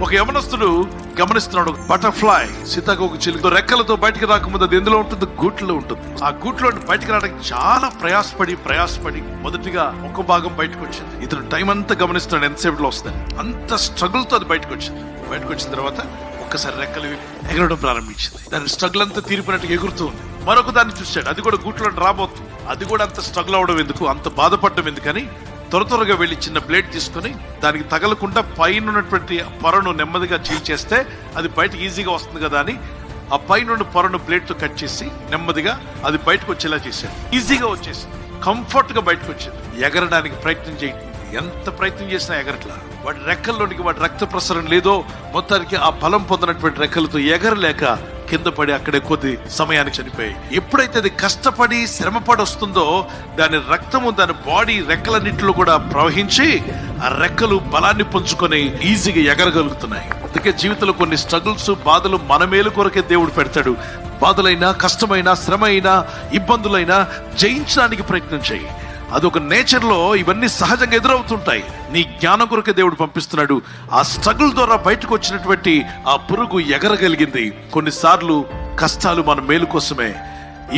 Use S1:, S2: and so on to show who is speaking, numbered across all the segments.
S1: ఒక యవనస్తుడు గమనిస్తున్నాడు, బటర్ఫ్లై సీతాకోక చిలుక రెక్కలతో బయటికి రాకముందు అది ఎందులో ఉంటుంది? గూట్లో ఉంటుంది. ఆ గూట్లో బయటికి రావడానికి చాలా ప్రయాసపడి మొదటిగా ఒక భాగం బయటకు వచ్చింది. ఇతను టైం అంతా గమనిస్తున్నాడు, ఎంతసేపులో వస్తుంది. అంత స్ట్రగుల్ తో అది బయటకు వచ్చిన తర్వాత ఒక్కసారి రెక్కలు ఎగరడం ప్రారంభించింది. దాని స్ట్రగుల్ అంతా తీరిపోయినట్టు ఎగురుతూ ఉంది. మరొక దాన్ని చూశాడు, అది కూడా గూట్లో రాబోతుంది. అది కూడా అంత స్ట్రగుల్ అవడం ఎందుకు, అంత బాధపడడం ఎందుకని త్వరగా వెళ్ళి చిన్న బ్లేడ్ తీసుకుని దానికి తగలకుండా పైన ఉన్నటువంటి పొరను నెమ్మదిగా చీల్చేస్తే అది బయటకు ఈజీగా వస్తుంది కదా అని ఆ పైన పొరను బ్లేడ్ తో కట్ చేసి నెమ్మదిగా అది బయటకు వచ్చేలా చేశాడు. ఈజీగా వచ్చేసింది, కంఫర్ట్ గా బయటకు వచ్చింది. ఎగరడానికి ప్రయత్నం చేయండి, ఎంత ప్రయత్నం చేసినా ఎగరట్లా. వాటి రెక్కల్లోనికి వాటి రక్త ప్రసరణ లేదో, మొత్తానికి ఆ బలం పొందినటువంటి రెక్కలతో ఎగరలేక కింద పడి అక్కడే కొద్ది సమయానికి చనిపోయాయి. ఎప్పుడైతే అది కష్టపడి శ్రమపడి వస్తుందో దాని రక్తము దాని బాడీ రెక్కలన్నింటిలో కూడా ప్రవహించి ఆ రెక్కలు బలాన్ని పుంజుకొని ఈజీగా ఎగరగలుగుతున్నాయి. అందుకే జీవితంలో కొన్ని స్ట్రగుల్స్, బాధలు మన మేలు కొరకే దేవుడు పెడతాడు. బాధలైనా, కష్టమైనా, శ్రమ అయినా, ఇబ్బందులైనా జయించడానికి ప్రయత్నం చేయి. అదొక నేచర్ లో ఇవన్నీ సహజంగా ఎదురవుతుంటాయి. నీ జ్ఞానం కొరకే దేవుడు పంపిస్తున్నాడు. ఆ స్ట్రగుల్ ద్వారా బయటకు వచ్చినటువంటి ఆ పురుగు ఎగరగలిగింది. కొన్నిసార్లు కష్టాలు మన మేలు కోసమే,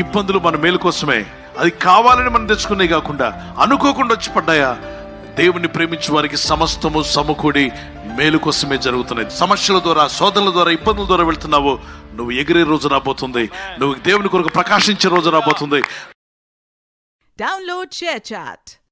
S1: ఇబ్బందులు మన మేలు కోసమే, అది కావాలని మనం తెచ్చుకునే కాకుండా అనుకోకుండా వచ్చి పడ్డాయా? దేవుని ప్రేమించే వారికి సమస్తము సమకూడి మేలు కోసమే జరుగుతున్నాయి. సమస్యల ద్వారా, శోధనల ద్వారా, ఇబ్బందుల ద్వారా వెళ్తున్నావు, నువ్వు ఎగిరే రోజు రాబోతుంది. నువ్వు దేవుని కొరకు ప్రకాశించే రోజు రాబోతుంది.
S2: Download ShareChat.